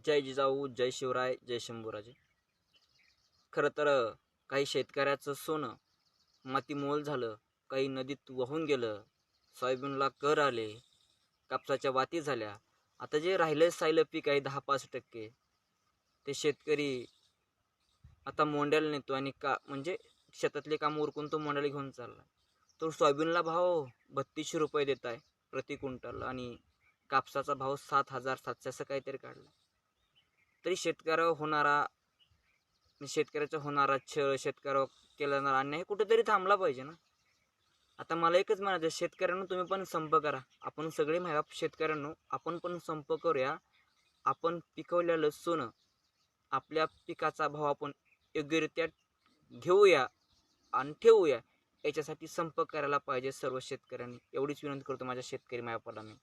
जय जिजाऊ, जय शिवराय, जय शंभूराजे. खरं तर काही शेतकऱ्याचं सोनं मातीमोल झालं, काही नदीत वाहून गेलं, सोयाबीनला कर आले, कापसाच्या वाती झाल्या. आता जे राहिलं सायलं पीक आहे 10-5% ते शेतकरी आता मोंड्याला नेतो आणि म्हणजे शेतातले काम उरकून तो मोंड्याला घेऊन चालला. तो सोयाबीनला भाव 3200 रुपये देत आहे प्रति क्विंटल आणि कापसाचा भाव 7,700 असं काहीतरी काढला. तरी शेतकऱ्याचा होणारा छळ, शेतकऱ्यावर केला जाणारा अन्याय कुठेतरी थांबला पाहिजे ना. आता मला एकच म्हणायचं, शेतकऱ्यांनो तुम्ही पण संप करा. आपण सगळे शेतकऱ्यांनो आपण पण संप करूया. आपण पिकवलेलं सोनं, आपल्या पिकाचा भाव आपण योग्यरित्या घेऊया आणि ठेवूया. याच्यासाठी संप करायला पाहिजे सर्व शेतकऱ्यांनी. एवढीच विनंती करतो माझ्या शेतकरी मायबापाला मी.